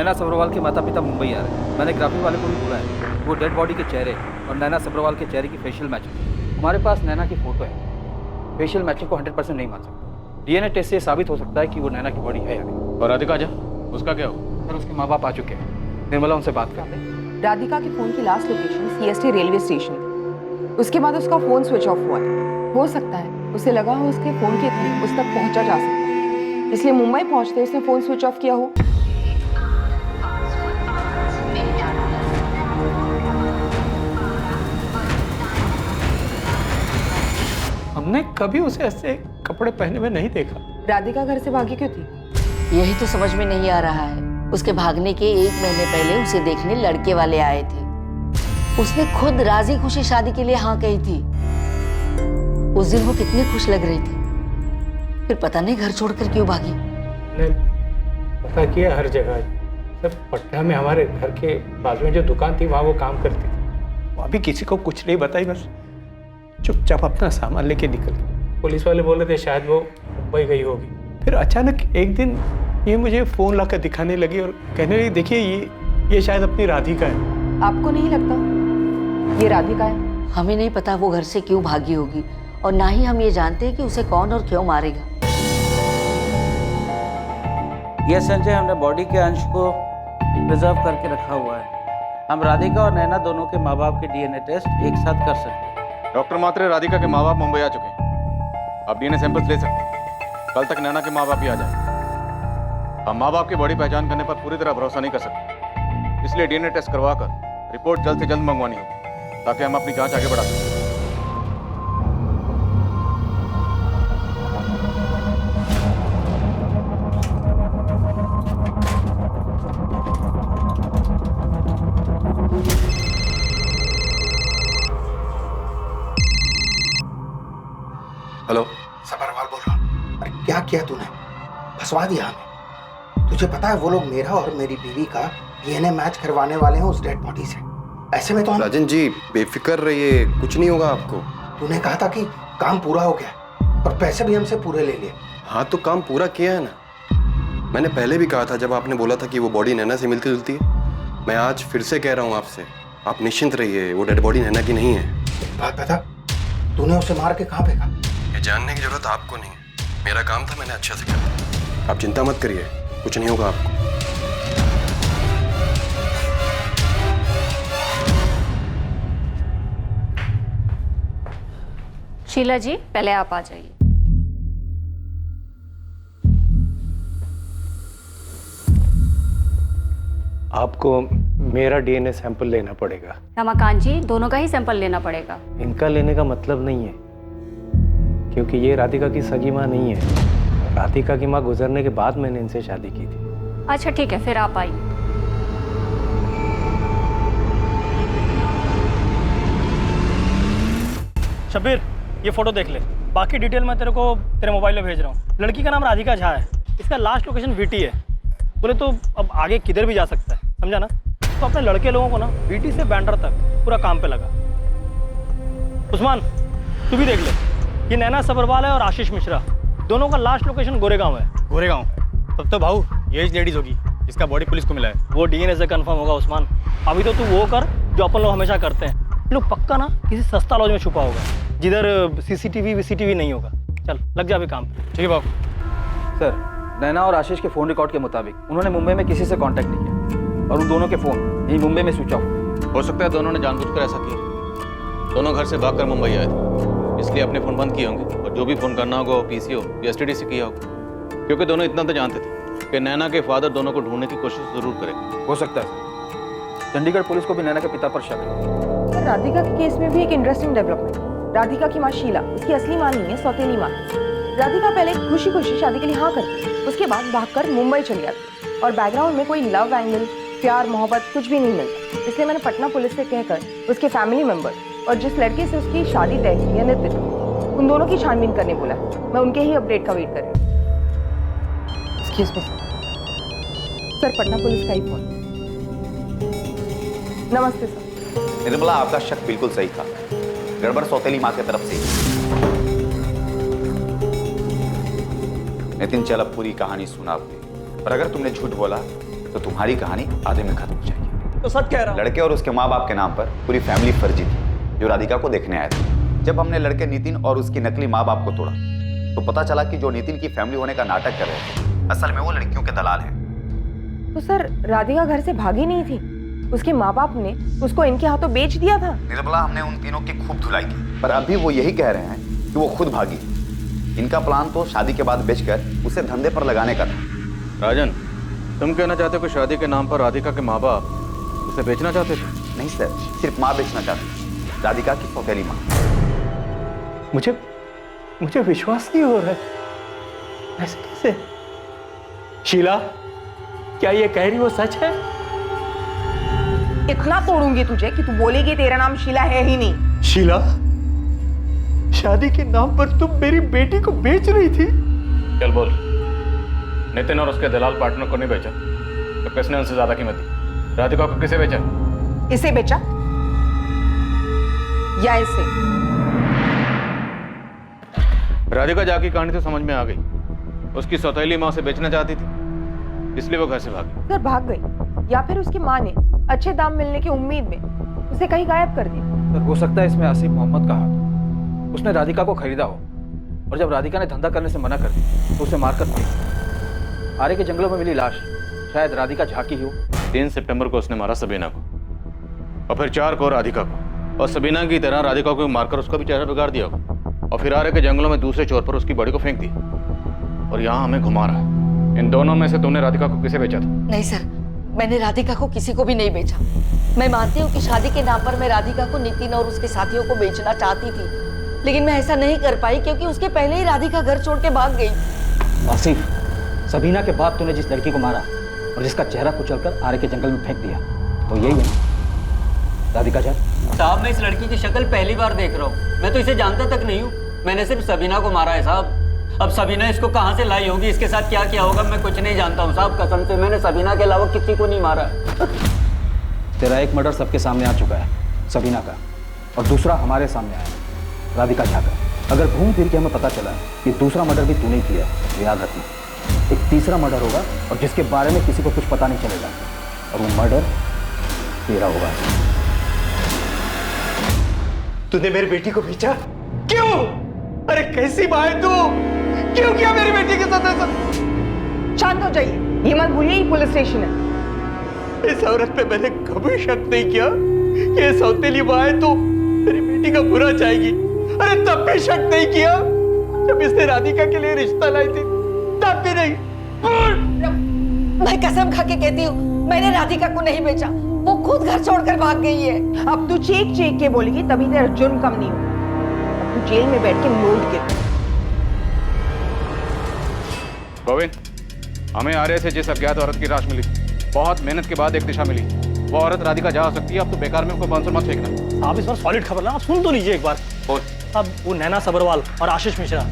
नैना सब्रवाल के माता पिता मुंबई आ रहे हैं। मैंने ग्राफिक वाले को भी बोला है, वो डेड बॉडी के चेहरे और नैना सब्रवाल के चेहरे की फेशियल मैचिंग। हमारे पास नैना की फोटो है, फेशियल मैचिंग को 100% नहीं मान सकते। डीएनए टेस्ट से साबित हो सकता है कि वो नैना की बॉडी है या नहीं। और राधिका जा, उसका क्या हो? सर उसके माँ बाप आ चुके हैं, निर्मला उनसे बात कर ले। राधिका के फोन की last location CST railway station. उसके बाद उसका फोन स्विच ऑफ हुआ है। हो सकता है उसे लगा हो उसके फोन के थ्रू उस तक पहुंचा जा सकता है, इसलिए मुंबई पहुंचते उसने फोन स्विच ऑफ किया हो। हमने कभी उसे ऐसे कपड़े पहने हुए नहीं देखा। राधिका घर से भागी क्यों थी? यही तो समझ में नहीं आ रहा है। उसके भागने के 1 महीने पहले उसे देखने लड़के वाले आए थे। उसने खुद राजी खुशी शादी के लिए हाँ कही थी। उस दिन वो कितनी खुश लग रही थी, फिर पता नहीं घर छोड़कर क्यों भागी। मैंने पता किया हर जगह, सब पटना में हमारे घर के बाजू में जो दुकान थी वहाँ वो काम करती थी। वो अभी किसी को कुछ नहीं बताई, बस चुपचाप अपना सामान लेके निकल गई। पुलिस वाले बोल रहे थे शायद वो मुंबई गई होगी। फिर अचानक एक दिन ये मुझे फोन लाकर दिखाने लगी और कहने लगी देखिए ये शायद अपनी राधिका है। आपको नहीं लगता ये राधिका है? हमें नहीं पता वो घर से क्यों भागी होगी, और ना ही हम ये जानते हैं कि उसे कौन और क्यों मारेगा। यह संजय, हमने बॉडी के अंश को प्रिजर्व करके रखा हुआ है। हम राधिका और नैना दोनों के माँ बाप के डीएनए टेस्ट एक साथ कर सकते हैं। डॉक्टर मात्रे, राधिका के माँ बाप मुंबई आ चुके हैं। आप डीएनए सैंपल्स ले सकते हैं। कल तक नैना के माँ बाप भी आ जाए। हम माँ बाप की बॉडी पहचान करने पर पूरी तरह भरोसा नहीं कर सकते, इसलिए डीएनए टेस्ट करवाकर रिपोर्ट जल्द से जल्द मंगवानी होगी ताकि हम अपनी जांच आगे बढ़ा सकें। हेलो, सब्रवाल बोल रहा हूँ। अरे क्या किया तूने? फंसवा दिया हमें। तुझे पता है वो लोग मेरा और मेरी बीवी का डीएनए मैच करवाने वाले हैं उस डेड बॉडी से। ऐसे में तो हम... राजन जी बेफिक्र रहिए, कुछ नहीं होगा आपको। तूने कहा था कि काम पूरा हो गया और पैसे भी हमसे पूरे ले लिए। हाँ तो काम पूरा किया है ना। मैंने पहले भी कहा था जब आपने बोला था कि वो बॉडी नैना से मिलती जुलती है। मैं आज फिर से कह रहा हूँ आपसे, आप निश्चिंत रहिए, वो डेड बॉडी नैना की नहीं है। बात बता, तूने उसे मार के कहाँ फेंका? ये जानने की जरूरत आपको नहीं है, मेरा काम था, मैंने अच्छे से किया। आप चिंता मत करिए, कुछ नहीं होगा आपको। शीला जी, पहले आप आ जाइए। आपको मेरा डीएनए सैंपल लेना पड़ेगा। रमाकांत जी, दोनों का ही सैंपल लेना पड़ेगा। इनका लेने का मतलब नहीं है, क्योंकि ये राधिका की सगी माँ नहीं है। राधिका की माँ गुजरने के बाद मैंने इनसे शादी की थी। अच्छा ठीक है, फिर आप आइए। शब्बीर, ये फोटो देख ले, बाकी डिटेल मैं तेरे को तेरे मोबाइल में भेज रहा हूँ। लड़की का नाम राधिका झा है, इसका लास्ट लोकेशन वीटी है। बोले तो अब आगे किधर भी जा सकता है, समझा ना? तो अपने लड़के लोगों को ना वीटी से बैंड्रा तक पूरा काम पे लगा। उस्मान, तू भी देख ले, ये नैना सब्रवाल है और आशीष मिश्रा, दोनों का लास्ट लोकेशन गोरेगांव है। गोरेगांव? तब तो भाऊ ये लेडीज होगी जिसका बॉडी पुलिस को मिला है। वो डीएनए से कंफर्म होगा उस्मान। अभी तो तू वो कर जो अपन लोग हमेशा करते हैं। लोग पक्का ना किसी सस्ता लॉज में छुपा होगा जिधर सीसीटीवी वीसीटीवी नहीं होगा। चल लग जा अभी काम पे। ठीक है बाबू। सर, नैना और आशीष के फ़ोन रिकॉर्ड के मुताबिक उन्होंने मुंबई में किसी से कांटेक्ट नहीं किया और उन दोनों के फ़ोन यही मुंबई में स्विच ऑफ हो सकता है दोनों ने जानबूझकर ऐसा किया। दोनों घर से भागकर मुंबई आए थे, इसलिए अपने फ़ोन बंद किए होंगे और जो भी फ़ोन करना होगा वो पीसीओ या एसटीडी से किया होगा, क्योंकि दोनों इतना तो जानते थे कि नैना के फादर दोनों को ढूंढने की कोशिश जरूर करेंगे। हो सकता है सर। चंडीगढ़ पुलिस को भी नैना के पिता पर शक है। राधिका के केस में भी एक इंटरेस्टिंग डेवलपमेंट। राधिका की माँ शीला उसकी असली माँ नहीं है, सौतेली माँ। राधिका पहले खुशी खुशी शादी के लिए हाँ करती, उसके बाद भागकर मुंबई चली जाती और बैकग्राउंड में कोई लव एंगल, प्यार मोहब्बत कुछ भी नहीं मिलता। इसलिए मैंने पटना पुलिस से कहकर उसके फैमिली मेंबर और जिस लड़के से उसकी शादी तय की है नितिन, उन दोनों की छानबीन करने बोला। मैं उनके ही अपडेट का वेट कर रही हूँ। Excuse me sir, Patna police का ही फोन। नमस्ते सर। निर्मला, आपका शक बिल्कुल सही था, गड़बड़ सौतेली माँ की तरफ से। नितिन, चल अब पूरी कहानी सुना आपने, पर अगर तुमने झूठ बोला तो तुम्हारी कहानी आधे में खत्म हो जाएगी। तो सच कह रहा हूँ। लड़के और उसके माँ बाप के नाम पर पूरी फैमिली फर्जी थी जो राधिका को देखने आए थे। जब हमने लड़के नितिन और उसकी नकली माँ बाप को तोड़ा तो पता चला कि जो नितिन की फैमिली होने का नाटक कर रहे थे असल में वो लड़कियों के दलाल हैं। तो सर राधिका घर से भागी नहीं थी, उसके माँ बाप ने उसको इनके हाथों बेच दिया था। निर्मला, हमने उन तीनों की खूब धुलाई की, पर अभी वो यही कह रहे हैं कि वो खुद भागी। इनका प्लान तो शादी के बाद बेचकर उसे धंधे पर लगाने का था। राजन, तुम कहना चाहते हो कि शादी के नाम पर राधिका के माँ बाप उसे बेचना चाहते थे? नहीं सर, सिर्फ माँ बेचना चाहती, राधिका की सौतेली माँ। मुझे विश्वास नहीं हो रहा है। ऐसे कैसे? शीला, क्या ये कह रही वो सच है? इतना तोड़ूंगी तुझे कि तू बोलेगी तेरा नाम शीला है ही नहीं। शीला, शादी के नाम पर तुम मेरी बेटी को बेच रही थी? चल बोल, नितिन और उसके दलाल पार्टनर को नहीं बेचा तो किसने उनसे ज्यादा कीमत दी? राधिका को किसे बेचा? इसे बेचा या इसे? राधिका जाकी कहानी तो समझ में आ गई। उसकी सौतेली माँ से बेचना चाहती थी, इसलिए वो घर से भागी। सर भाग गई या फिर उसकी माँ ने अच्छे दाम मिलने की उम्मीद में उसे कहीं गायब कर दिया। सर हो सकता है इसमें आसिफ मोहम्मद का हाथ। उसने राधिका को खरीदा हो और जब राधिका ने धंधा करने से मना कर दी तो उसे मारकर फेंक। आरे के जंगलों में मिली लाश शायद राधिका झा की ही हो। 3 सितंबर को उसने मारा सबीना को और फिर 4 को राधिका को, और सबीना की तरह राधिका को मारकर उसका भी चेहरा बिगाड़ दिया और फिर आरे के जंगलों में दूसरे चोर पर उसकी बॉडी को फेंक दिया और यहाँ हमें घुमा रहा है। इन दोनों में से तुमने राधिका को किसे बेचा था? नहीं सर, मैंने राधिका को किसी को भी नहीं बेचा। मैं मानती हूँ कि शादी के नाम पर मैं राधिका को नितिन और उसके साथियों को बेचना चाहती थी, लेकिन मैं ऐसा नहीं कर पाई क्योंकि उसके पहले ही राधिका घर छोड़ के भाग गई। आसिफ, सबीना के बाद तूने जिस लड़की को मारा और जिसका चेहरा कुचलकर आरे के जंगल में फेंक दिया तो यही है राधिका झा? साहब, मैं इस लड़की की शक्ल पहली बार देख रहा हूँ। मैं तो इसे जानता तक नहीं हूँ। मैंने सिर्फ सबीना को मारा है साहब। अब सबीना इसको कहाँ से लाई होगी, इसके साथ क्या किया होगा, मैं कुछ नहीं जानता हूँ साहब। कसम से मैंने सबीना के अलावा किसी को नहीं मारा। तेरा एक मर्डर सबके सामने आ चुका है, सबीना का, और दूसरा हमारे सामने आया, राधिका झा का। अगर घूम फिर के हमें पता चला कि दूसरा मर्डर भी तूने किया तो याद रखना, एक तीसरा मर्डर होगा और जिसके बारे में किसी को कुछ पता नहीं चलेगा, और वो मर्डर तेरा होगा। तूने मेरी बेटी को बेचा? क्यों? अरे कैसी माँ है तू? क्यों किया मेरी बेटी के साथ ऐसा? शांत हो जाइए, ये मत भूलिए ये पुलिस स्टेशन है। इस औरत पे मैंने कभी शक नहीं किया कि ये सौतेली माँ है तो मेरी बेटी का बुरा चाहेगी। अरे तब भी शक नहीं किया जब इसने राधिका के लिए रिश्ता लाई थी, तब भी नहीं। मैं कसम खा के कहती हूँ, मैंने राधिका को नहीं बेचा, वो खुद घर छोड़कर भाग गई है। अब तू चीख चीख के बोलेगी तभी तेरा जुर्म कम नहीं होगा। अब तू जेल में बैठ के नोट गिर। गोविंद, हमें आरे से जिस अज्ञात औरत की लाश मिली, बहुत मेहनत के बाद एक दिशा मिली, वो औरत राधिका झा हो सकती है। अब तो बेकार में उसको बांसुर मत फेंकना। आप इस बार सॉलिड खबर ना सुन तो लीजिए एक बार। बोल। अब वो नैना सबरवाल और आशीष मिश्रा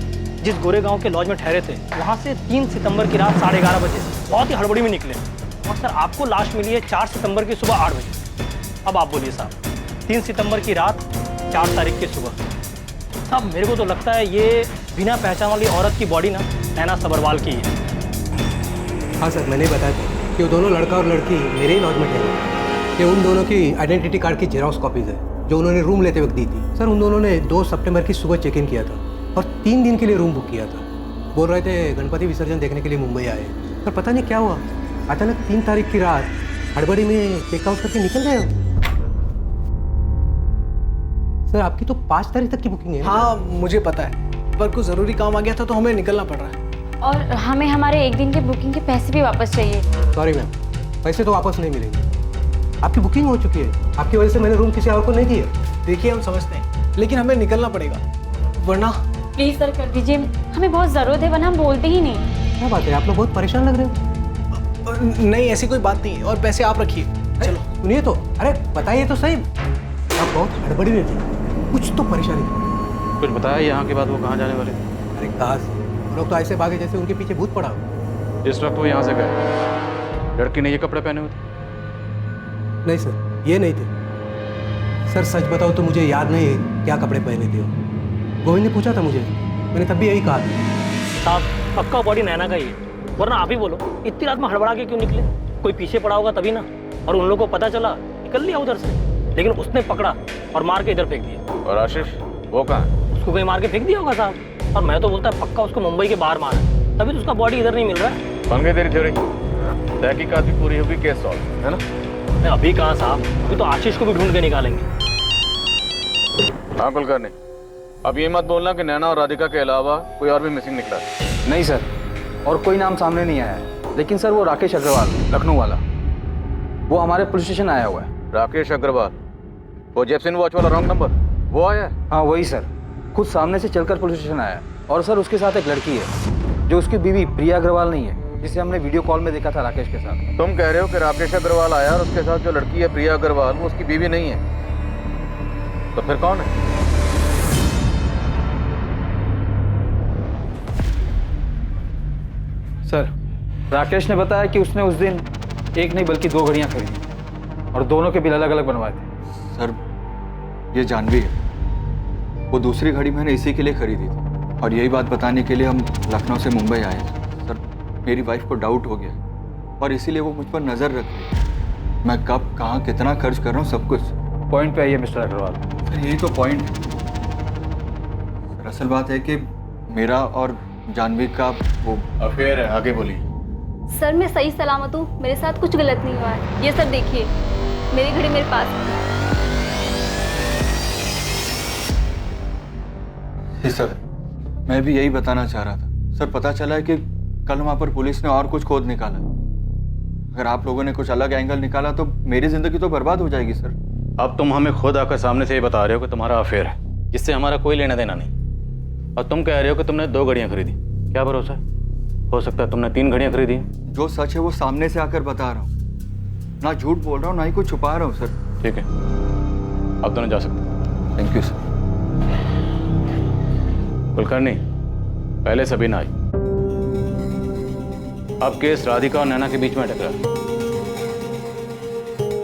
जिस गोरेगांव के लॉज में ठहरे थे, वहाँ से 3 सितंबर की रात 11:30 बजे बहुत ही हड़बड़ी में निकले और सर आपको लाश मिली है 4 सितंबर की सुबह 8 बजे। अब आप बोलिए साहब, 3 सितंबर की रात 4 तारीख की सुबह। साहब मेरे को तो लगता है ये बिना पहचान वाली औरत की बॉडी ना नैना सबरवाल की है। हाँ सर, मैंने बताया था कि वो दोनों लड़का और लड़की मेरे ही लॉज में ठहरे। ये उन दोनों की आइडेंटिटी कार्ड की जेरॉक्स कॉपीज है जो उन्होंने रूम लेते वक्त दी थी। सर उन दोनों ने 2 सितंबर की सुबह चेक इन किया था और 3 दिन के लिए रूम बुक किया था। बोल रहे थे गणपति विसर्जन देखने के लिए मुंबई आए, पर पता नहीं क्या हुआ, अचानक 3 तारीख की रात हड़बड़ी में चेकआउट करके निकल गए। सर आपकी तो 5 तारीख तक की बुकिंग है। हाँ मुझे पता है, पर कुछ जरूरी काम आ गया था तो हमें निकलना पड़ रहा है। और हमें हमारे एक दिन के बुकिंग के पैसे भी वापस चाहिए। सॉरी मैम, पैसे तो वापस नहीं मिलेंगे। आपकी बुकिंग हो चुकी है, आपकी वजह से मैंने रूम किसी और को नहीं दिया। देखिए हम समझते हैं, लेकिन हमें निकलना पड़ेगा वरना। प्लीज सर कर दीजिए, हमें बहुत जरूरत है वरना हम बोलते ही नहीं। क्या बात है, आप लोग बहुत परेशान लग रहे हो। नहीं ऐसी कोई बात नहीं है, और पैसे आप रखिए। चलो सुनिए तो, अरे बताइए तो सही, आप बहुत हड़बड़ी में थे, कुछ तो परेशानी थी। कुछ बताया यहाँ के बाद वो कहाँ जाने वाले? अरे कहाँ से, लोग तो ऐसे भागे जैसे उनके पीछे भूत पड़ा हो। जिस वक्त वो यहाँ से गए, लड़की ने ये कपड़े पहने हुए थे? नहीं सर, ये नहीं थे। सर सच बताओ तो मुझे याद नहीं है क्या कपड़े पहने थे। गोविंद ने पूछा था मुझे, मैंने तब भी यही कहा था। साहब पक्का बॉडी नैना का ही है, वरना आप ही बोलो इतनी रात में हड़बड़ा के क्यों निकले? कोई पीछे पड़ा होगा तभी ना, और उन लोगों को पता चला, निकल लिया उधर से, लेकिन उसने पकड़ा और मार के इधर फेंक दिया। और आशीष वो कहाँ है? उसको कहीं मार के फेंक दिया होगा साहब, और मैं तो बोलता है पक्का उसको मुंबई के बाहर मारा है, तभी तो उसका बॉडी इधर नहीं मिल रहा है। बन गई तेरी थ्योरी, तहकीकात भी पूरी होगी, केस सॉल्व, है ना? मैं अभी कहाँ साहब, अभी तो आशीष को भी ढूंढ के निकालेंगे। हाँ कुलकर्णी, अब ये मत बोलना कि नैना और राधिका के अलावा कोई और भी मिसिंग निकला है। नहीं सर, और कोई नाम सामने नहीं आया है, लेकिन सर वो राकेश अग्रवाल, लखनऊ वाला, वो हमारे पुलिस स्टेशन आया हुआ है। राकेश अग्रवाल, वो जेपसिन वॉच वाला रॉन्ग नंबर, वो आया है? हाँ वही सर, खुद सामने से चलकर पुलिस स्टेशन आया है। और सर उसके साथ एक लड़की है जो उसकी बीवी प्रिया अग्रवाल नहीं है, जिसे हमने वीडियो कॉल में देखा था राकेश के साथ। तुम कह रहे हो कि राकेश अग्रवाल आया और उसके साथ जो लड़की है प्रिया अग्रवाल, वो उसकी बीवी नहीं है, तो फिर कौन है? सर राकेश ने बताया कि उसने उस दिन एक नहीं बल्कि 2 घड़ियां खरीदी और दोनों के बिल अलग अलग बनवाए थे। सर ये जानवी है, वो दूसरी घड़ी मैंने इसी के लिए खरीदी थी और यही बात बताने के लिए हम लखनऊ से मुंबई आए थे। सर मेरी वाइफ को डाउट हो गया और इसीलिए वो मुझ पर नज़र रख रही है। मैं कब कहाँ कितना खर्च कर रहा हूँ सब कुछ। पॉइंट पे आइए मिस्टर अग्रवाल। सर यही तो पॉइंट है। सर असल बात है कि मेरा और जानवी का वो अफेयर है, आगे बोलिए। सर मैं सही सलामत हूँ, मेरे साथ कुछ गलत नहीं हुआ है। ये सब देखिए, मेरी घड़ी मेरे पास है। सर मैं भी यही बताना चाह रहा था। सर पता चला है कि कल वहाँ पर पुलिस ने और कुछ खोद निकाला। अगर आप लोगों ने कुछ अलग एंगल निकाला तो मेरी जिंदगी तो बर्बाद हो जाएगी सर। अब तुम हमें खुद आकर सामने से ये बता रहे हो कि तुम्हारा अफेयर है, जिससे हमारा कोई लेना देना नहीं, और तुम कह रहे हो कि तुमने 2 घड़ियां खरीदी। क्या भरोसा है, हो सकता है तुमने 3 घड़ियां खरीदी। जो सच है वो सामने से आकर बता रहा हूँ, ना झूठ बोल रहा हूँ ना ही कुछ छुपा रहा हूँ सर। ठीक है, अब दोनों जा सकते। Thank you sir. कुलकर्णी, पहले सबीना आई, अब केस राधिका और नैना के बीच में अटक रहा है।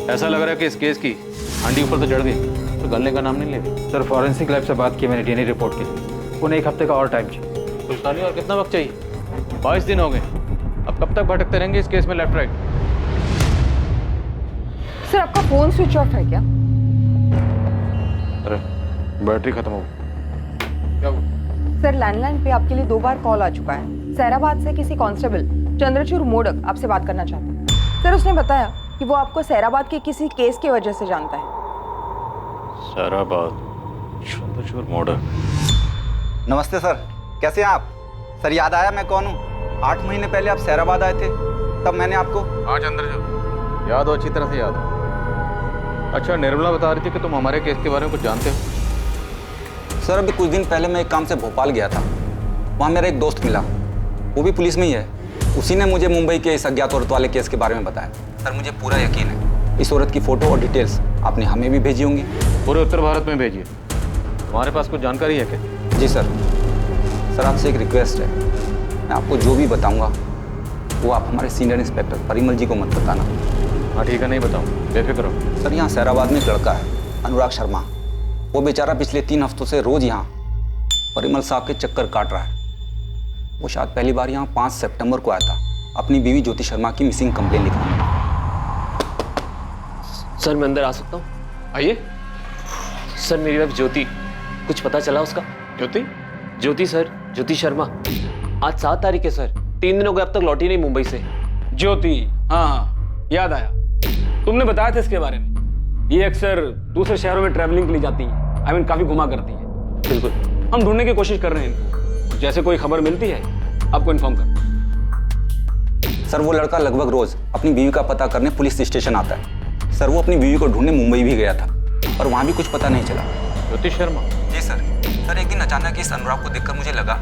ऐसा लग रहा है कि इस केस की हांडी ऊपर तो चढ़ गई, तो गलने का नाम नहीं ले रही। सर फॉरेंसिक लैब से बात की मैंने डीएनए रिपोर्ट के लिए, उन्हें 1 हफ्ते का और टाइम चाहिए। कुलकर्णी और कितना वक्त चाहिए? 22 दिन हो गए, अब कब तक भटकते रहेंगे इस केस में लेफ्ट राइट? सर आपका फोन स्विच ऑफ है क्या? अरे बैटरी खत्म हो गई। क्या हुआ? सर लैंडलाइन पे आपके लिए 2 बार कॉल आ चुका है। सैराबाद से किसी कांस्टेबल चंद्रचूड़ मोडक आपसे बात करना चाहता है। सर उसने बताया कि वो आपको सैराबाद के किसी केस की वजह से जानता है। सैराबाद, चंद्रचूड़ मोडक। नमस्ते सर, कैसे हैं आप? सर याद आया मैं कौन हूँ? 8 महीने पहले आप सैराबाद आए थे, तब मैंने आपको। हाँ चंद्रचूड़, याद हो, अच्छी तरह से याद हो। अच्छा, निर्मला बता रही थी कि तुम हमारे केस के बारे में कुछ जानते हो। सर अभी कुछ दिन पहले मैं एक काम से भोपाल गया था, वहाँ मेरा एक दोस्त मिला, वो भी पुलिस में ही है। उसी ने मुझे मुंबई के इस अज्ञात औरत वाले केस के बारे में बताया। सर मुझे पूरा यकीन है इस औरत की फोटो और डिटेल्स आपने हमें भी भेजी होंगी। पूरे उत्तर भारत में भेजिए। तुम्हारे पास कुछ जानकारी है क्या? जी सर। सर आपसे एक रिक्वेस्ट है, मैं आपको जो भी बताऊंगा वो आप हमारे सीनियर इंस्पेक्टर परिमल जी को मत बताना। हाँ ठीक है, नहीं बताऊँ, बेफिक्र हो। सर यहाँ सैराबाद में एक लड़का है अनुराग शर्मा, वो बेचारा पिछले 3 हफ्तों से रोज यहाँ परिमल साहब के चक्कर काट रहा है। वो शायद पहली बार यहाँ 5 सितंबर को आया था अपनी बीवी ज्योति शर्मा की मिसिंग कंप्लेन लिखवाने। सर मैं अंदर आ सकता हूँ? आइए। सर मेरी वाइफ ज्योति, कुछ पता चला उसका? ज्योति? ज्योति सर, ज्योति शर्मा। आज 7 तारीख है सर, 3 दिन हो गए अब तक लौटी नहीं मुंबई से। ज्योति, हाँ याद आया, तुमने बताया था इसके बारे में। ये अक्सर दूसरे शहरों में ट्रैवलिंग के लिए जाती हैं, आई मीन काफी घुमा करती हैं। बिल्कुल, हम ढूंढने की कोशिश कर रहे हैं इनको, जैसे कोई खबर मिलती है आपको इन्फॉर्म कर। सर वो लड़का लगभग रोज अपनी बीवी का पता करने पुलिस स्टेशन आता है। सर वो अपनी बीवी को ढूंढने मुंबई भी गया था और वहाँ भी कुछ पता नहीं चला। ज्योति शर्मा? जी सर। सर एक दिन अचानक इस अनुराग को देखकर मुझे लगा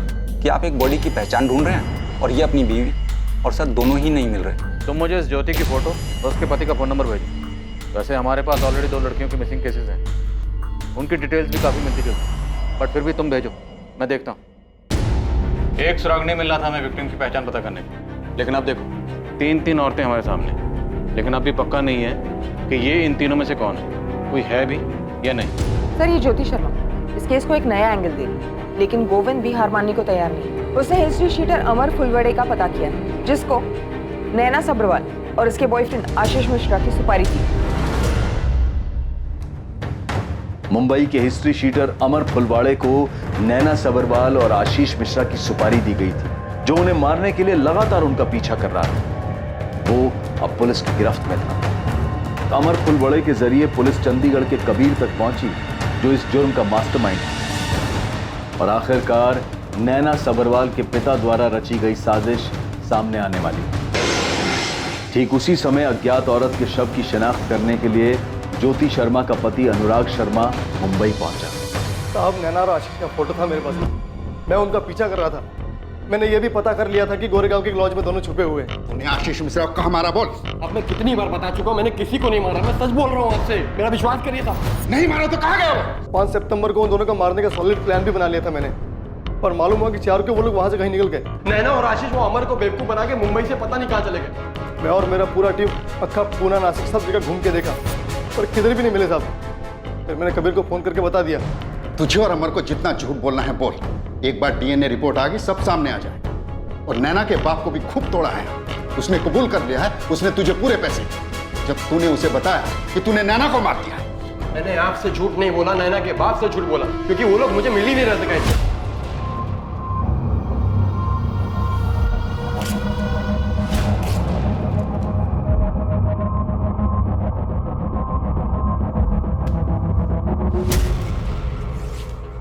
कि आप एक बॉडी की पहचान ढूंढ रहे हैं और ये अपनी बीवी, और सर दोनों ही नहीं मिल रहे। तुम मुझे इस ज्योति की फोटो और उसके पति का फ़ोन नंबर भेजो। वैसे हमारे पास ऑलरेडी 2 लड़कियों के मिसिंग केसेस हैं, उनकी डिटेल्स भी काफ़ी मिलती जुलती, बट फिर भी तुम भेजो, मैं देखता हूँ। एक सुराग नहीं मिल रहा था हमें विक्टिम की पहचान पता करने की, लेकिन अब देखो 3 औरतें हमारे सामने, लेकिन अब भी पक्का नहीं है कि ये इन तीनों में से कौन है, कोई है भी या नहीं। सर ये ज्योति शर्मा इस केस को एक नया एंगल दे रही है, लेकिन गोविंद भी हार मानने को तैयार नहीं। उसने हिस्ट्री शीटर अमर फुलवड़े का पता किया है, जिसको नैना सब्रवाल और उसके बॉयफ्रेंड आशीष मिश्रा की सुपारी थी। मुंबई के हिस्ट्री शीटर अमर फुलवाड़े को नैना सबरवाल और आशीष मिश्रा की सुपारी दी गई थी, जो उन्हें मारने के लिए लगातार उनका पीछा कर रहा था। वो अब पुलिस की गिरफ्त में था। अमर फुलवाड़े के जरिए पुलिस चंडीगढ़ के कबीर तक पहुंची, जो इस जुर्म का मास्टरमाइंड है। और आखिरकार नैना सबरवाल के पिता द्वारा रची गई साजिश सामने आने वाली। ठीक उसी समय अज्ञात औरत के शव की शिनाख्त करने के लिए ज्योति शर्मा का पति अनुराग शर्मा मुंबई पहुंचा। साहब, नैना और आशीष का फोटो था मेरे पास। मैं उनका पीछा कर रहा था। मैंने ये भी पता कर लिया था कि गोरेगांव के लॉज में दोनों छुपे हुए हैं। उन्हें आशीष मिश्रा को कहाँ मारा बोल। अब मैं कितनी बार बता चुका हूँ, मैंने किसी को नहीं मारा। मैं सच बोल रहा हूँ आपसे, मेरा विश्वास करिए साहब। नहीं मारा तो कहाँ गया वो? 5 सितंबर को उन दोनों को मारने का सॉलिड प्लान भी बना लिया था मैंने, पर मालूम हुआ कि 4 को वो लोग वहां से कहीं निकल गए। नैना और आशीष वो अमर को बेवकूफ बना के मुंबई से पता नहीं कहाँ चले गए। मैं और मेरा पूरा टीम अक्खा, पूना, नासिक सब जगह घूम के देखा, पर किधर भी नहीं मिले साहब। फिर मैंने कबीर को फोन करके बता दिया। तुझे और अमर को जितना झूठ बोलना है बोल। एक बार डीएनए रिपोर्ट आ गई, सब सामने आ जाए। और नैना के बाप को भी खूब तोड़ा है। उसने कबूल कर लिया है उसने तुझे पूरे पैसे, जब तूने उसे बताया कि तूने नैना को मार दिया है। मैंने आपसे झूठ नहीं बोला, नैना के बाप से झूठ बोला, क्योंकि वो लोग मुझे मिल ही नहीं रहे थे कहीं।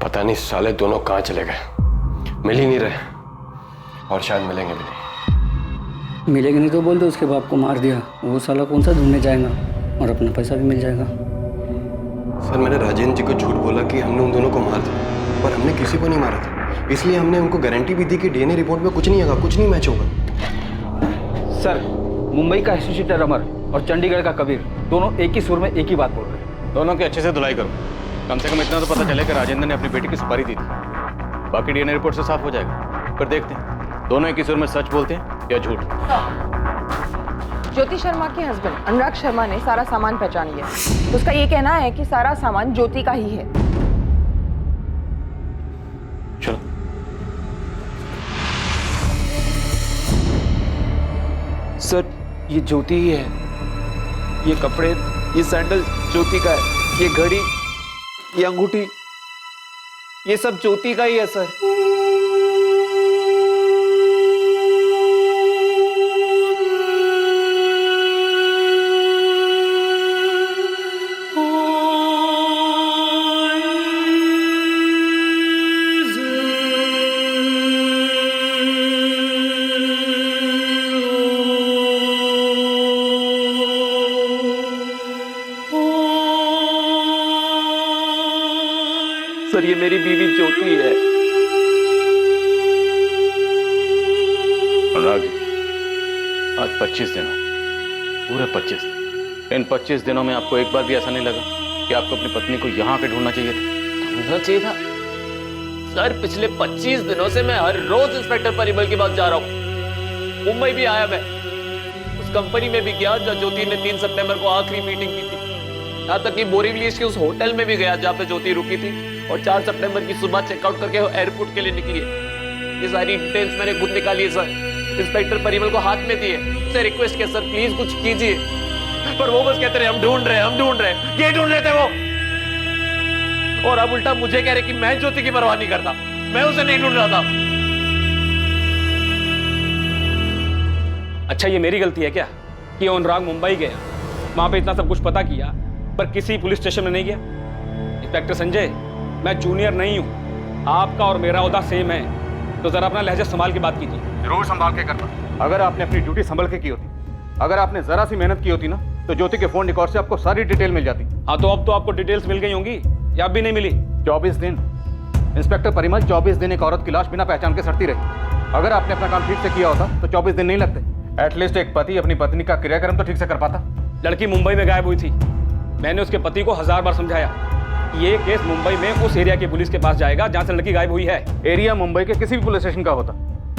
पता नहीं साले दोनों कहाँ चले गए, मिल ही नहीं रहे, और शायद मिलेंगे भी नहीं। मिलेंगे नहीं तो बोल दो उसके बाप को मार दिया, वो साला कौन सा ढूंढने जाएगा और अपना पैसा भी मिल जाएगा। सर, मैंने राजेंद्र जी को झूठ बोला कि हमने उन दोनों को मार दिया, पर हमने किसी को नहीं मारा था। इसलिए हमने उनको गारंटी भी दी कि डीएनए रिपोर्ट में कुछ नहीं होगा, कुछ नहीं मैच होगा। सर, मुंबई का हिस्ट्री शीटर अमर और चंडीगढ़ का कबीर दोनों एक ही सुर में एक ही बात बोल रहे हैं। दोनों की अच्छे से धुलाई करो। कम से कम इतना तो पता चले कि राजेंद्र ने अपनी बेटी की सुपारी दी थी। बाकी डीएनए रिपोर्ट से साफ हो जाएगा। पर देखते हैं दोनों एक ही सुर में सच बोलते हैं या झूठ। ज्योति शर्मा के हस्बैंड अनुराग शर्मा ने सारा सामान पहचान लिया। तो उसका ये कहना है कि सारा सामान ज्योति का ही है। चलो। सर, ये ज्योति ही है। ये कपड़े, ये सैंडल ज्योति का है। ये घड़ी, ये अंगूठी, ये सब ज्योति का ही है सर। सर, ये मेरी बीवी ज्योति है। अनुराग, आज 25 दिन हो, पूरे 25 दिन। इन 25 दिनों में आपको एक बार भी ऐसा नहीं लगा कि आपको अपनी पत्नी को यहाँ पे ढूंढना चाहिए था? ढूंढना चाहिए था सर। पिछले 25 दिनों से मैं हर रोज इंस्पेक्टर परिमल के पास जा रहा हूँ। मुंबई भी आया मैं, उस कंपनी में भी गया जहाँ ज्योति ने 3 सितंबर को आखिरी मीटिंग की थी। यहाँ तक कि बोरीवली के उस होटल में भी गया जहाँ पे ज्योति रुकी थी, और 4 सितंबर की सुबह चेकआउट करके वो एयरपोर्ट के लिए निकली है। ये सारी डिटेल्स मैंने खुद निकाली है सर, इंस्पेक्टर परिमल को हाथ में दिए। उससे रिक्वेस्ट किया, सर प्लीज कुछ कीजिए, पर वो बस कहते रहे हम ढूंढ रहे हैं, हम ढूंढ रहे हैं। ये ढूंढ रहे थे वो, और अब उल्टा मुझे कह रहे कि मैं ज्योति की परवाह नहीं करता, मैं उसे नहीं ढूंढ रहा था। अच्छा, ये मेरी गलती है क्या कि अनुराग मुंबई गया, वहां पे इतना सब कुछ पता किया, पर किसी पुलिस स्टेशन में नहीं गया? इंस्पेक्टर संजय, मैं जूनियर नहीं हूं, आपका और मेरा ओहदा सेम है, तो जरा अपना लहजा संभाल के बात कीजिए। जरूर संभाल के करना। अगर आपने अपनी ड्यूटी संभल के की होती, अगर आपने जरा सी मेहनत की होती ना, तो ज्योति के फोन रिकॉर्ड से आपको सारी डिटेल मिल जाती। हाँ, तो अब तो आपको डिटेल्स मिल गई होंगी या अब भी नहीं मिली? 24 दिन इंस्पेक्टर परिमल, 24 दिन एक औरत की लाश बिना पहचान के सड़ती रही। अगर आपने अपना काम ठीक से किया होता तो 24 दिन नहीं लगते। एटलीस्ट एक पति अपनी पत्नी का क्रियाक्रम तो ठीक से कर पाता। लड़की मुंबई में गायब हुई थी, मैंने उसके पति को 1000 बार समझाया ये केस मुंबई में उस एरिया की पुलिस के पास जाएगा जहां से लड़की गायब हुई है। एरिया मुंबई के किसी भी पुलिस स्टेशन का होता।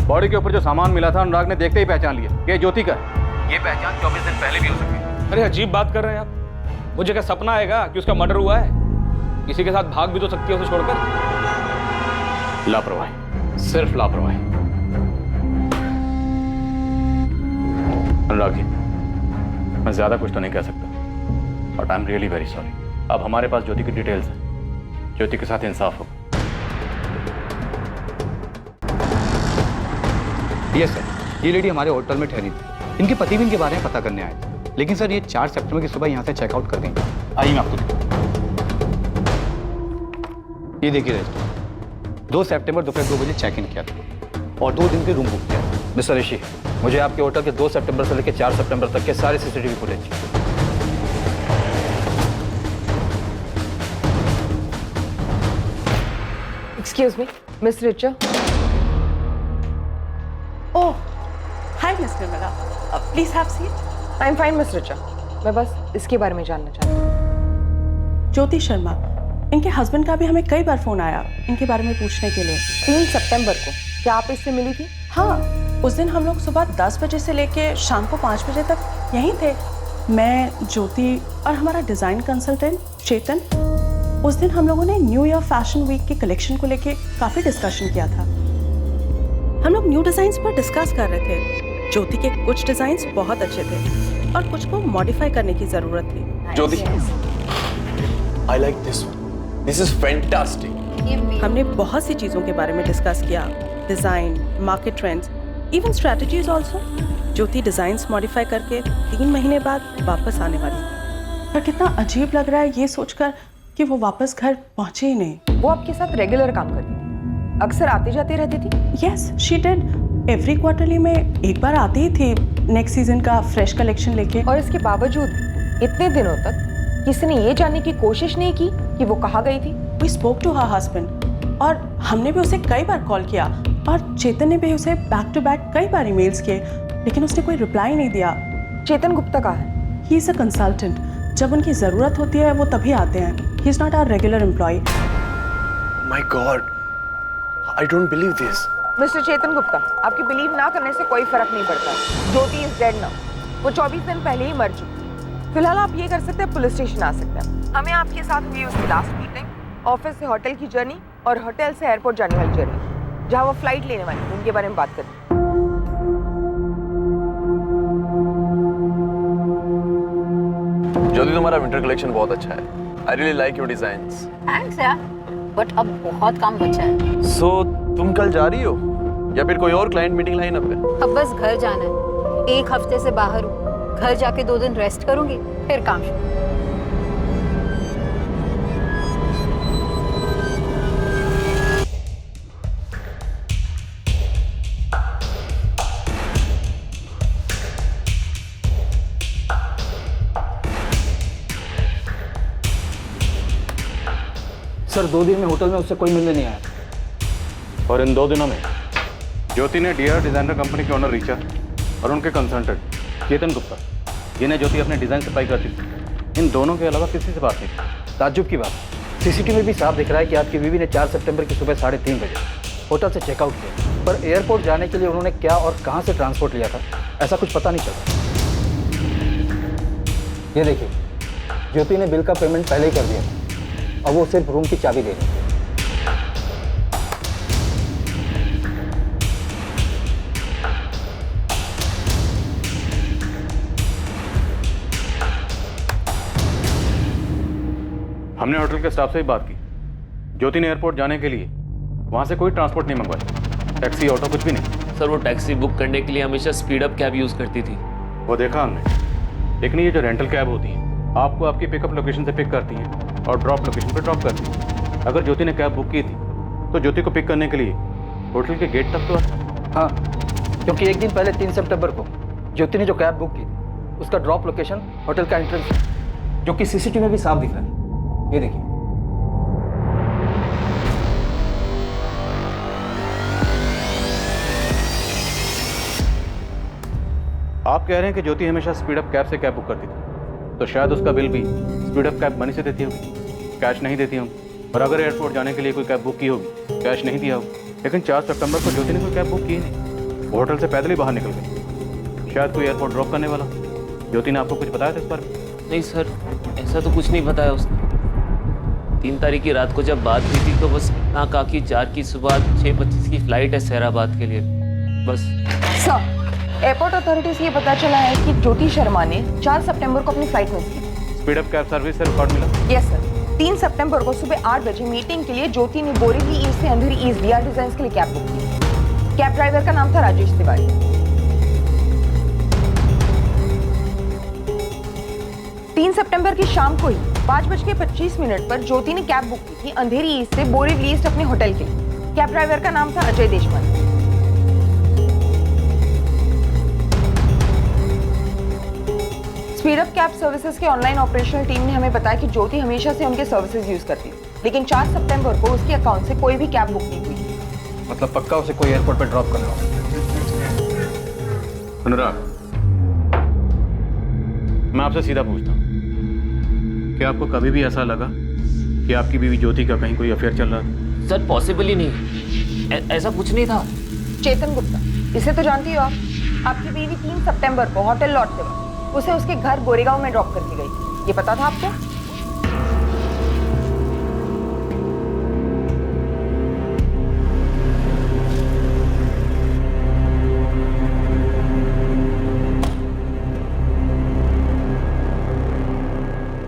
बॉडी के ऊपर जो सामान मिला था अनुराग ने देखते ही पहचान लिया ये ज्योति का है। ये पहचान 24 दिन पहले भी हो सकती है। अरे अजीब बात कर रहे हैं आप। मुझे क्या सपना आएगा कि उसका मर्डर हुआ है? किसी के साथ भाग भी तो सकती है उसे छोड़कर। लापरवाही, सिर्फ लापरवाही। अनुराग जी, मैं ज़्यादा कुछ तो नहीं कह सकता, but I am really very sorry. अब हमारे पास ज्योति की डिटेल्स हैं, ज्योति के साथ इंसाफ होगा। यस सर, ये लेडी हमारे होटल में ठहरी थी। इनके पति भी इनके बारे में पता करने आए थे, लेकिन सर ये 4 सितंबर की सुबह यहाँ से चेकआउट कर गई। आइए मैं आपको दिखाऊं। ये देखिए रजिस्टर, 2 सितंबर दोपहर 2 बजे चेक इन किया था और 2 दिन के रूम बुक किया। मिस्टर ऋषि, मुझे आपके होटल के 2 सितंबर से लेकर 4 सितंबर तक के सारे सीसीटीवी फुटेज चाहिए। Excuse me, miss Richa. Oh, hi miss Nirmala, please have seat. I am fine miss Richa, मैं बस इसके बारे में जानना चाहती हूँ। ज्योति शर्मा, इनके हस्बैंड का भी हमें कई बार फोन आया इनके बारे में पूछने के लिए। 3 सितंबर को क्या आप इससे मिली थी? हाँ, उस दिन हम लोग सुबह 10 बजे से लेके शाम को 5 बजे तक यहीं थे। मैं, ज्योति और हमारा डिज़ाइन कंसल्टेंट चेतन। उस दिन हम लोगों ने न्यू ईयर फैशन वीक के कलेक्शन को लेके काफ़ी डिस्कशन किया था। हम लोग न्यू डिज़ाइंस पर डिस्कस कर रहे थे। ज्योति के कुछ डिज़ाइंस बहुत अच्छे थे और कुछ को मॉडिफाई करने की ज़रूरत थी। ज्योति, I like this one. This is fantastic. हमने बहुत सी चीज़ों के बारे में डिस्कस किया, design, market trends, even strategies also. Jyoti designs modify करके 3 महीने बाद वापस आने वाली है। पर कितना अजीब लग रहा है ये सोचकर कि वो वापस घर पहुंचे ही नहीं। वो आपके साथ रेगुलर काम करती थी, अक्सर आते जाते रहती थी? Yes, she did. Every quarterly में एक बार आती ही थी नेक्स्ट सीजन का फ्रेश कलेक्शन लेके। और इसके बावजूद इतने दिनों तक किसी ने ये जानने की कोशिश नहीं की कि वो कहाँ गई थी? We spoke to her husband और हमने भी उसे कई बार कॉल किया और चेतन ने भी उसे बैक टू बैक कई बार ईमेल्स किए, लेकिन उसने कोई रिप्लाई नहीं दिया। चेतन गुप्ता कहाँ है? He is a consultant. जब उनकी ज़रूरत होती है वो तभी आते हैं। He is not our regular employ. My God, I don't believe this. Mister Chetan Gupta, आपकी बिलीव ना करने से कोई फर्क नहीं पड़ता। Jyoti is dead now. वो 24 दिन पहले ही मर चुकी। फिलहाल आप ये कर सकते हैं, पुलिस स्टेशन आ सकते हैं। हमें आपके साथ हुई उसकी लास्ट मीटिंग, ऑफिस से होटल की जर्नी और होटल से एयरपोर्ट जाने वाली जर्नी, जहाँ वो फ्लाइट लेने वाली है, उनके बारे में बात करनी। ज्योति, तुम्हारा विंटर कलेक्शन बहुत अच्छा है। I really like your designs. Thanks यार, बट अब बहुत काम बचा है। So, तुम कल जा रही हो या फिर कोई और क्लाइंट मीटिंग लाइन अप है? अब बस घर जाना है। 1 हफ्ते से बाहर हूँ, घर जाके 2 दिन रेस्ट करूंगी, फिर काम शुरू। सर 2 दिन में होटल में उससे कोई मिलने नहीं आया। और इन 2 दिनों में ज्योति ने डीआर डिजाइनर कंपनी के ओनर रीचा और उनके कंसल्टेंट चेतन गुप्ता, जिन्हें ज्योति अपने डिजाइन सप्लाई करती थी, इन दोनों के अलावा किसी से बात नहीं की। ताज्जुब की बात, सीसीटीवी में भी साफ दिख रहा है कि आपकी बीवी ने 4 सितंबर की सुबह 3:30 बजे होटल से चेकआउट किया, पर एयरपोर्ट जाने के लिए उन्होंने क्या और कहाँ से ट्रांसपोर्ट लिया था ऐसा कुछ पता नहीं चला। ये देखिए, ज्योति ने बिल का पेमेंट पहले ही कर दिया और वो सिर्फ रूम की चाबी दे रही है। हमने होटल के स्टाफ से भी बात की। ज्योति ने एयरपोर्ट जाने के लिए वहां से कोई ट्रांसपोर्ट नहीं मंगवाया, टैक्सी ऑटो कुछ भी नहीं। सर वो टैक्सी बुक करने के लिए हमेशा स्पीड अप कैब यूज़ करती थी। वो देखा हमने, लेकिन ये जो रेंटल कैब होती है आपको आपकी पिकअप लोकेशन से पिक करती है और ड्रॉप लोकेशन पर ड्रॉप करती है। अगर ज्योति ने कैब बुक की थी तो ज्योति को पिक करने के लिए होटल के गेट तक तो हाँ, क्योंकि एक दिन पहले 3 सितंबर को ज्योति ने जो कैब बुक की थी उसका ड्रॉप लोकेशन होटल का एंट्रेंस है, जो कि सीसीटीवी में भी साफ दिख रहा है। ये देखिए। आप कह रहे हैं कि ज्योति हमेशा स्पीड अप कैब से कैब बुक करती थी, तो शायद उसका बिल भी स्पीड अप कैब मनी से देती होगी, कैश नहीं देती होगी। और अगर एयरपोर्ट जाने के लिए कोई कैब बुक की होगी, कैश नहीं दिया होगा। लेकिन 4 सितंबर को ज्योति ने कोई कैब बुक की नहीं, वो होटल से पैदल ही बाहर निकल गई। शायद कोई एयरपोर्ट ड्रॉप करने वाला। ज्योति ने आपको कुछ बताया था इस बारे में? नहीं सर, ऐसा तो कुछ नहीं बताया उसने। 3 तारीख की रात को जब बात हुई थी तो बस ना कहा कि 4 की सुबह 6:25 की फ्लाइट है सहराबाद के लिए, बस। सर, एयरपोर्ट अथॉरिटी से ये पता चला है कि ज्योति शर्मा ने 4 सितंबर को अपनी फ्लाइट मिस की। स्पीड अप कैब सर्विस से रिकॉर्ड मिला? Yes sir. 3 सितंबर को सुबह 8 बजे मीटिंग के लिए ज्योति ने बोरीवली ईस्ट से अंधेरी ईस्ट VR डिजाइन के लिए कैब बुक की। कैब ड्राइवर का नाम था राजेश तिवारी। 3 सितंबर की शाम को ही 5:25 पर ज्योति ने कैब बुक की थी अंधेरी ईस्ट से बोरीवली ईस्ट अपने होटल के लिए। कैब ड्राइवर का नाम था Ajay Deshpande. Speed up cab services के ऑनलाइन ऑपरेशनल टीम ने हमें बताया कि ज्योति हमेशा से उनके सर्विसेज यूज करती थी, लेकिन 4 सितंबर को उसके अकाउंट से कोई भी कैब बुक नहीं हुई। मतलब पक्का उसे कोई एयरपोर्ट पर ड्रॉप करना होगा। अनुराग, मैं आपसे सीधा पूछता हूँ, क्या आपको कभी भी ऐसा लगा कि आपकी बीवी ज्योति का कहीं कोई अफेयर चल रहा था? सर पॉसिबल ही नहीं, ऐसा कुछ नहीं था। चेतन गुप्ता, इसे तो जानती हो आप। आपकी बीवी 3 सितंबर को होटल लौटते वक्त उसे उसके घर गोरेगांव में ड्रॉप करके गई, ये पता था आपको?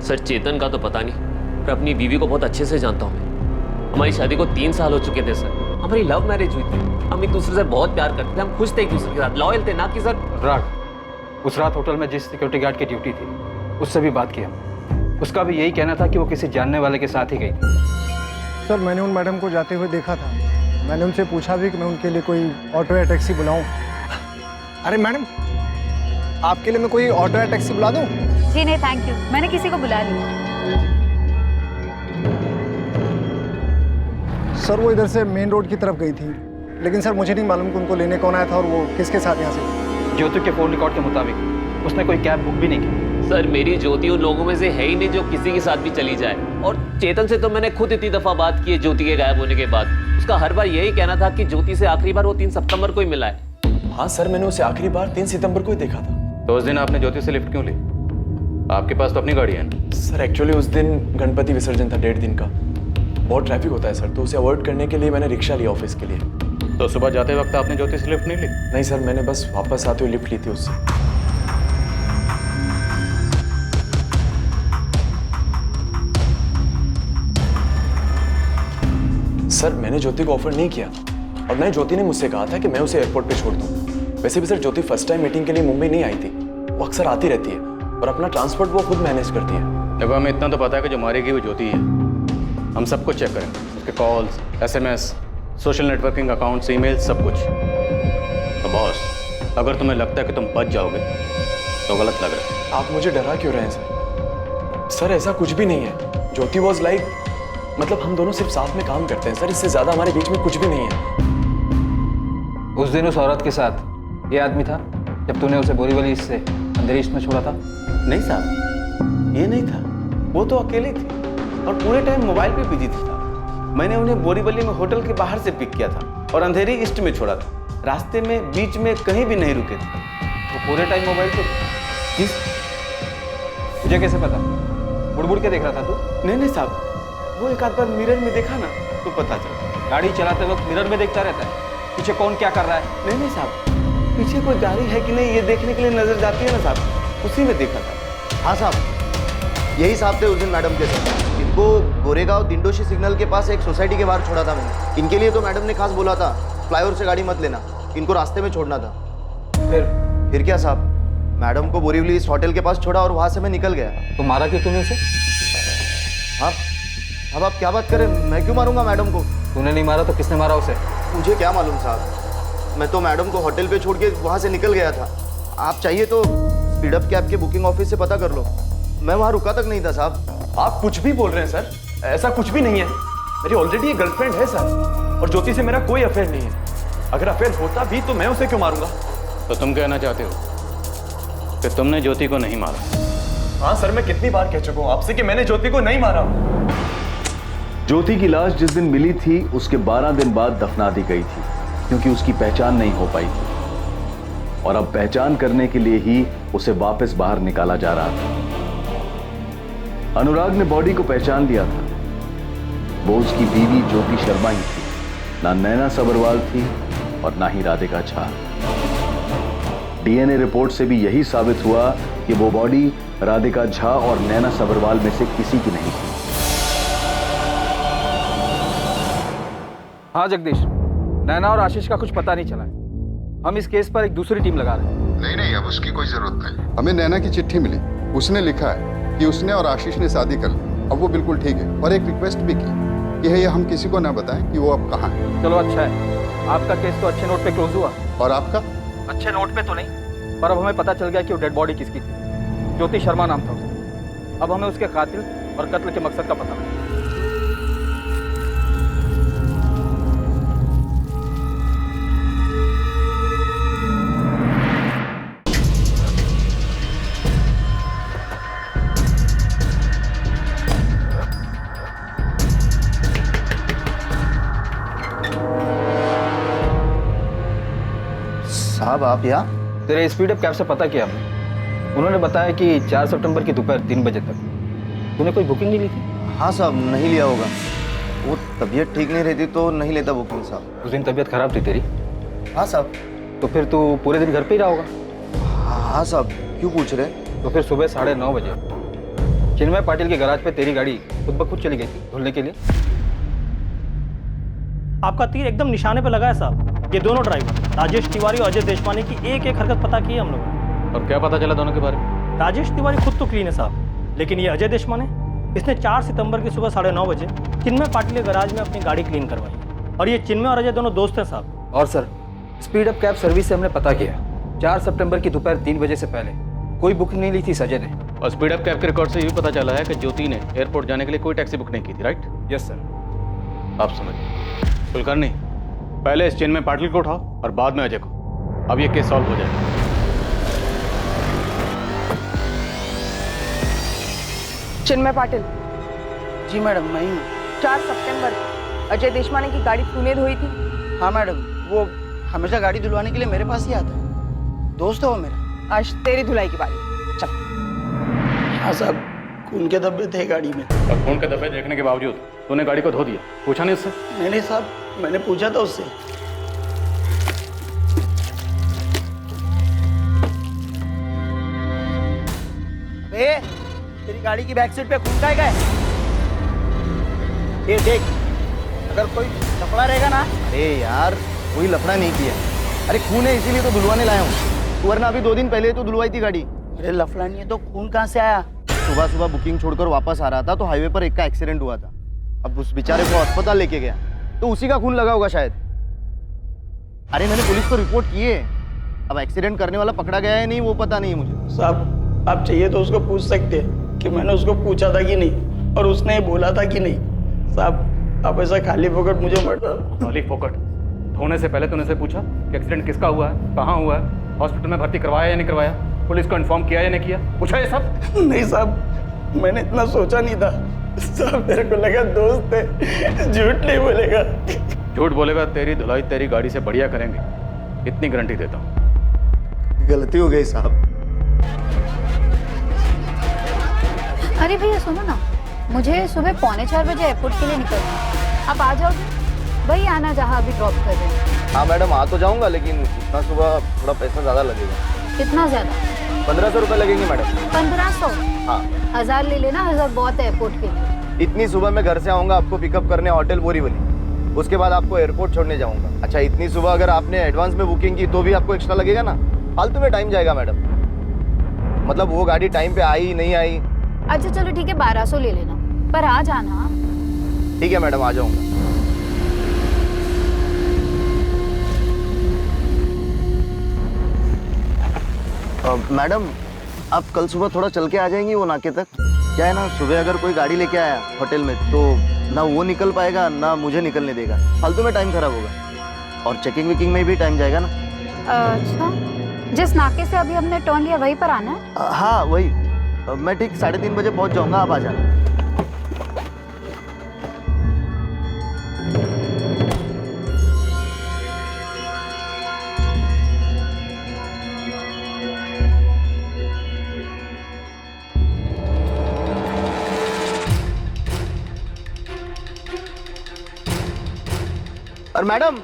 सर चेतन का तो पता नहीं, पर अपनी बीवी को बहुत अच्छे से जानता हूँ मैं। हमारी शादी को 3 साल हो चुके थे सर। हमारी लव मैरिज हुई थी, हम एक दूसरे से बहुत प्यार करते थे, हम खुश थे एक दूसरे के साथ, लॉयल थे, ना कि सर। राग, उस रात होटल में जिस सिक्योरिटी गार्ड की ड्यूटी थी उससे भी बात की हम। उसका भी यही कहना था कि वो किसी जानने वाले के साथ ही गई थी। सर मैंने उन मैडम को जाते हुए देखा था। मैंने उनसे पूछा भी कि मैं उनके लिए कोई ऑटो या टैक्सी बुलाऊं। अरे मैडम, आपके लिए मैं कोई ऑटो या टैक्सी बुला दूं? जी नहीं थैंक यू, मैंने किसी को बुला लिया। सर वो इधर से मेन रोड की तरफ गई थी, लेकिन सर मुझे नहीं मालूम कि उनको लेने कौन आया था और वो किसके साथ यहाँ से। ज्योति के फोन रिकॉर्ड के मुताबिक उसने कोई कैब बुक भी नहीं की। सर मेरी ज्योति उन लोगों में से है ही नहीं जो किसी के साथ भी चली जाए। और चेतन से तो मैंने खुद इतनी दफा बात की है ज्योति के गायब होने के बाद। उसका हर बार यही कहना था कि ज्योति से आखिरी बार वो 3 सितंबर को ही मिला है। हाँ सर, मैंने उसे आखिरी बार 3 सितंबर को ही देखा था। तो उस दिन आपने ज्योति से लिफ्ट क्यों ली? आपके पास तो अपनी गाड़ी है ना? सर एक्चुअली उस दिन गणपति विसर्जन था 1.5 दिन का, बहुत ट्रैफिक होता है सर, तो उसे अवॉइड करने के लिए मैंने रिक्शा लिया ऑफिस के लिए। तो सुबह जाते वक्त आपने ज्योति से लिफ्ट नहीं ली? नहीं सर, मैंने बस वापस आते हुए लिफ्ट ली थी उससे। सर मैंने ज्योति को ऑफर नहीं किया और न ही ज्योति ने मुझसे कहा था कि मैं उसे एयरपोर्ट पे छोड़ दूं। वैसे भी सर ज्योति फर्स्ट टाइम मीटिंग के लिए मुंबई नहीं आई थी, वो अक्सर आती रहती है और अपना ट्रांसपोर्ट वो खुद मैनेज करती है। देखो हमें इतना तो पता है कि जो मारेगी वो ज्योति है। हम सब कुछ चेक करें, उसके calls, SMS, social networking accounts, email, सब कुछ। तो बॉस, अगर तुम्हें लगता है कि तुम बच जाओगे तो गलत लग रहा है। आप मुझे डरा क्यों रहे हैं सर? सर ऐसा कुछ भी नहीं है। ज्योति वॉज लाइक, मतलब हम दोनों सिर्फ साथ में काम करते हैं सर, इससे ज्यादा हमारे बीच में कुछ भी नहीं है। उस दिन उस औरत के साथ ये आदमी था जब तूने उसे बोरीवली से अंधेरी ईस्ट में छोड़ा था? नहीं साहब, ये नहीं था। वो तो अकेले थी और पूरे टाइम मोबाइल पे बिजी था। मैंने उन्हें बोरीवली में होटल के बाहर से पिक किया था और अंधेरी ईस्ट में छोड़ा था। रास्ते में बीच में कहीं भी नहीं रुके थे। वो पूरे टाइम मोबाइल पे? तुझे कैसे पता? बुड़ के देख रहा था तू? नहीं साहब, वो एक आध बार मिरर में देखा ना तो पता चला। गाड़ी चलाते वक्त मिरर में देखता रहता है पीछे कौन क्या कर रहा है? नहीं साहब, पीछे कोई गाड़ी है कि नहीं ये देखने के लिए नजर जाती है ना साहब, उसी में देखा था। हाँ साहब, यही साहब थे उस दिन मैडम के साथ। इनको गोरेगांव दिंडोशी सिग्नल के पास एक सोसाइटी के बाहर छोड़ा था मैंने। इनके लिए तो मैडम ने खास बोला था फ्लाईओवर से गाड़ी मत लेना, इनको रास्ते में छोड़ना था। फिर क्या साहब, मैडम को बोरीवली इस होटल के पास छोड़ा और वहां से मैं निकल गया। तो मारा क्यों तूने उसे? हाँ अब आप क्या बात करें, मैं क्यों मारूंगा मैडम को? तूने नहीं मारा तो किसने मारा उसे? मुझे क्या मालूम साहब, मैं तो मैडम को होटल पे छोड़ के वहाँ से निकल गया था। आप चाहिए तो स्पीड अप कैब के बुकिंग ऑफिस से पता कर लो, मैं वहाँ रुका तक नहीं था साहब। आप कुछ भी बोल रहे हैं सर, ऐसा कुछ भी नहीं है। मेरी ऑलरेडी एक गर्लफ्रेंड है सर और ज्योति से मेरा कोई अफेयर नहीं है। अगर अफेयर होता भी तो मैं उसे क्यों मारूंगा? तो तुम कहना चाहते हो कि तुमने ज्योति को नहीं मारा? हाँ सर, मैं कितनी बार कह चुका हूँ आपसे कि मैंने ज्योति को नहीं मारा। ज्योति की लाश जिस दिन मिली थी उसके 12 दिन बाद दफना दी गई थी, क्योंकि उसकी पहचान नहीं हो पाई थी और अब पहचान करने के लिए ही उसे वापस बाहर निकाला जा रहा था। अनुराग ने बॉडी को पहचान लिया था, वो उसकी बीवी ज्योति शर्मा ही थी, ना नैना सबरवाल थी और ना ही राधिका झा। डीएनए रिपोर्ट से भी यही साबित हुआ कि वो बॉडी राधिका झा और नैना सब्रवाल में से किसी की नहीं थी। हाँ जगदीश, नैना और आशीष का कुछ पता नहीं चला है। हम इस केस पर एक दूसरी टीम लगा रहे हैं। नहीं, अब उसकी कोई जरूरत नहीं। हमें नैना की चिट्ठी मिली, उसने लिखा है कि उसने और आशीष ने शादी कर ली। अब वो बिल्कुल ठीक है, और एक रिक्वेस्ट भी की कि ये हम किसी को ना बताएं कि वो अब कहाँ है। चलो अच्छा है, आपका केस तो अच्छे नोट पे क्लोज हुआ। और आपका? अच्छे नोट पे तो नहीं, पर अब हमें पता चल गया कि वो डेड बॉडी किसकी थी। ज्योति शर्मा नाम था उसका। अब हमें उसके कातिल और कत्ल के मकसद का पता लगा। साहब आप यहाँ? तेरे स्पीड अप कैब से पता किया हमने। उन्होंने बताया कि 4 सितंबर की दोपहर 3 बजे तक तूने कोई बुकिंग नहीं ली थी। हाँ साहब, नहीं लिया होगा। वो तबीयत ठीक नहीं रहती तो नहीं लेता बुकिंग साहब। उस दिन तबीयत खराब थी तेरी? हाँ साहब। तो फिर तू पूरे दिन घर पे ही रहा होगा? हाँ साहब, क्यों पूछ रहे? तो फिर सुबह 9:30 बजे चिन्मय पाटिल के गैराज पे तेरी गाड़ी खुद ब खुद चली गई थी धुलने के लिए। आपका तीर एकदम निशाने पे लगा है साहब। ये दोनों ड्राइवर राजेश तिवारी और अजय देशपांडे की एक एक हरकत पता की है हम लोगों ने। और क्या पता चला दोनों के बारे में? राजेश तिवारी खुद तो क्लीन है साहब, लेकिन ये अजय देशपांडे, इसने 4 सितंबर की सुबह 9:30 बजे चिन्मय पाटिल के गैराज में अपनी गाड़ी क्लीन करवाई। और ये चिन्मय और अजय दोनों दोस्त हैं साहब। और sir, speed up cab service से हमने पता किया 4 सितंबर की दोपहर 3 बजे से पहले कोई बुकिंग नहीं ली थी अजय ने। और स्पीड अप कैब के रिकॉर्ड से ये भी पता चला है कि ज्योति ने एयरपोर्ट जाने के लिए कोई टैक्सी बुक नहीं की थी, राइट? Yes sir. आप समझिए। कुलकर्णी, पहले इस चिन्मय पाटिल को उठाओ और बाद में अजय को। अब ये केस सॉल्व हो जाएगा। चिन्मय पाटिल। जी मैडम, मैं ही हूँ। 4 सितंबर अजय देशपांडे की गाड़ी तूने धोई थी? हाँ मैडम, वो हमेशा गाड़ी धुलवाने के लिए मेरे पास ही आता है। दोस्त है वो मेरा। आज तेरी धुलाई की बारी, चल। हाँ साहब, खून के धब्बे थे गाड़ी में। और खून के धब्बे देखने के बावजूद तूने गाड़ी को धो दिया, पूछा नहीं उससे? नहीं साहब, मैंने पूछा था उससे। अबे, तेरी गाड़ी की बैक सीट पे खून का है? ये देख, अगर कोई लफड़ा रहेगा ना। अरे यार, कोई लफड़ा नहीं किया। अरे खून है इसीलिए तो धुलवाने लाया हूँ, वरना अभी 2 दिन पहले तो धुलवाई थी गाड़ी। अरे लफड़ा नहीं है तो खून कहाँ से आया? सुबह सुबह बुकिंग छोड़कर वापस आ रहा था तो हाईवे पर एक का एक्सीडेंट हुआ था। अब उस बेचारे को अस्पताल लेके गया तो उसी का खून लगा होगा शायद। अरे मैंने पुलिस को रिपोर्ट की है, अब एक्सीडेंट करने वाला पकड़ा गया है नहीं वो पता नहीं है मुझे। साहब, आप चाहिए तो उसको पूछ सकते हैं कि मैंने उसको पूछा था कि नहीं और उसने ये बोला था कि नहीं। साहब, आप ऐसा खाली फोकट मुझे मत। खाली फोकट? धोने से पहले तूने से पूछा कि एक्सीडेंट किसका हुआ है, कहाँ हुआ है, हॉस्पिटल में भर्ती करवाया या नहीं करवाया, पुलिस को इन्फॉर्म किया या नहीं किया? पूछा ये सब? नहीं साहब, मैंने इतना सोचा नहीं था साहब। मेरे को लगा दोस्त है, झूठ नहीं बोलेगा। झूठ बोलेगा तेरी धुलाई तेरी गाड़ी से बढ़िया करेंगे, इतनी गारंटी देता हूँ। गलती हो गई साहब। अरे भैया सुनो ना, मुझे सुबह 3:45 बजे एयरपोर्ट के लिए निकलना है। आप आ जाओगे? वही आना जहाँ अभी ड्रॉप कर रहे हैं। हाँ मैडम, आ तो जाऊंगा, लेकिन इतना सुबह थोड़ा पैसा ज़्यादा लगेगा। कितना ज्यादा? 1500 रुपये लगेंगे मैडम। 1500? हाँ। 1000 ले लेना, 1000 बहुत है एयरपोर्ट के लिए। इतनी सुबह मैं घर से आऊँगा आपको पिकअप करने होटल बोरीवली, उसके बाद आपको एयरपोर्ट छोड़ने जाऊँगा। अच्छा, इतनी सुबह अगर आपने एडवांस में बुकिंग की तो भी आपको एक्स्ट्रा लगेगा ना? फालतू में टाइम जाएगा मैडम। मतलब वो गाड़ी टाइम पे आई नहीं आई। अच्छा चलो ठीक है, 1200 ले लेना, पर आ जाना। ठीक है मैडम, आ जाऊँगा। मैडम, आप कल सुबह थोड़ा चल के आ जाएंगी वो नाके तक? क्या है ना, सुबह अगर कोई गाड़ी लेके आया होटल में तो ना वो निकल पाएगा ना मुझे निकलने देगा, फालतू में टाइम खराब होगा और चेकिंग वेकिंग में भी टाइम जाएगा ना। अच्छा, जिस नाके से अभी हमने टर्न लिया वहीं पर आना है? हाँ वही। मैं ठीक 3:30 बजे पहुंच जाऊंगा, आप आ जाना। और मैडम,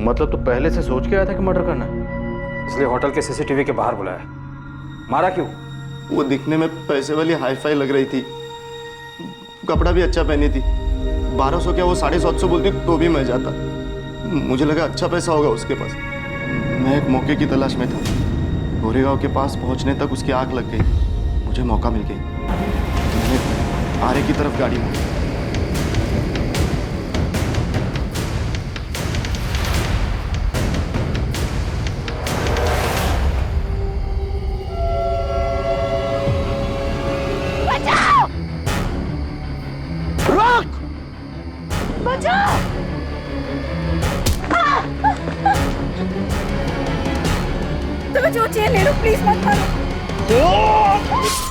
मतलब तो पहले से सोच के आया था कि मर्डर करना है? इसलिए होटल के सीसीटीवी के बाहर बुलाया। मारा क्यों? वो दिखने में पैसे वाली हाईफाई लग रही थी, कपड़ा भी अच्छा पहनी थी। 1200 क्या वो 750 बोलती तो भी मैं जाता। मुझे लगा अच्छा पैसा होगा उसके पास। मैं एक मौके की तलाश में था। गोरेगांव के पास पहुंचने तक उसकी आंख लग गई। मुझे मौका मिल गई। मैंने आरे की तरफ गाड़ी मोड़ी। बचाओ! रोक! बचाओ! तुम्हें जो चाहिए ले लो, प्लीज मत मारो।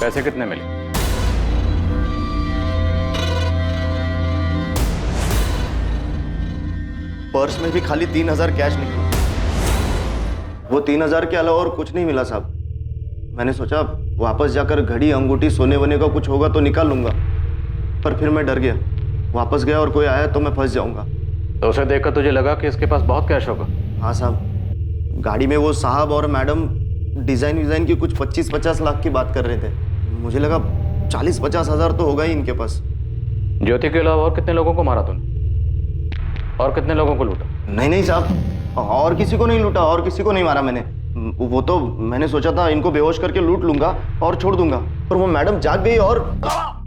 पैसे कितने मिले? पर्स में भी खाली 3000 कैश निकला। वो 3000 के अलावा और कुछ नहीं मिला साहब। मैंने सोचा वापस जाकर घड़ी, अंगूठी, सोने वोने का कुछ होगा तो निकाल लूंगा, पर फिर मैं डर गया। वापस गया और कोई आया तो मैं फंस जाऊंगा। तो उसे देखकर तुझे लगा कि इसके पास बहुत कैश होगा? हाँ साहब, गाड़ी में वो साहब और मैडम डिजाइन की कुछ 25-50 लाख की बात कर रहे थे। मुझे लगा 40-50 हजार तो होगा ही इनके पास। ज्योति के अलावा और कितने लोगों को मारा तूने? और कितने लोगों को लूटा? नहीं साहब, और किसी को नहीं लूटा, और किसी को नहीं मारा मैंने। वो तो मैंने सोचा था इनको बेहोश करके लूट लूंगा और छोड़ दूंगा, पर वो मैडम जाग गई और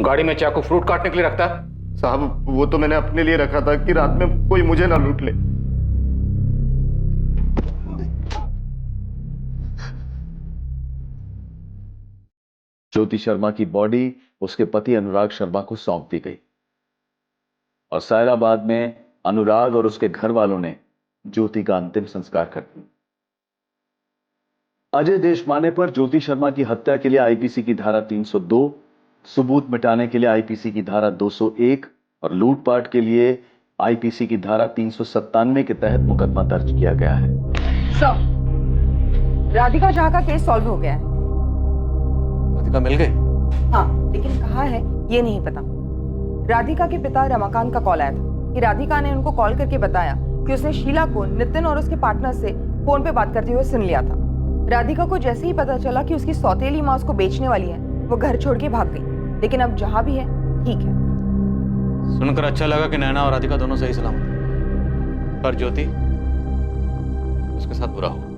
गाड़ी में चाकू फ्रूट काटने के लिए रखता है? साहब वो तो मैंने अपने लिए रखा था कि रात में कोई मुझे ना लूट ले। ज्योति शर्मा की बॉडी उसके पति अनुराग शर्मा को सौंप दी गई और सायराबाद में अनुराग और उसके घर वालों ने ज्योति का अंतिम संस्कार कर दिया। अजय देशमाने पर ज्योति शर्मा की हत्या के लिए आईपीसी की धारा 302, सबूत मिटाने के लिए आईपीसी की धारा 201 और लूटपाट के लिए आईपीसी की धारा 397 के तहत मुकदमा दर्ज किया गया है। राधिका झा का केस सॉल्व हो गया है। राधिका मिल गई? हाँ, लेकिन कहाँ है ये नहीं पता। राधिका के पिता रमाकांत का कॉल आया था कि राधिका ने उनको कॉल करके बताया कि उसने शीला को नितिन और उसके पार्टनर से फोन पे बात करते हुए सुन लिया था। राधिका को जैसे ही पता चला कि उसकी सौतेली माँ उसको बेचने वाली है, वो घर छोड़ के भाग गई। लेकिन अब जहाँ भी है ठीक है। सुनकर अच्छा लगा कि नैना और राधिका दोनों सही सलामत, पर ज्योति उसके साथ बुरा हुआ।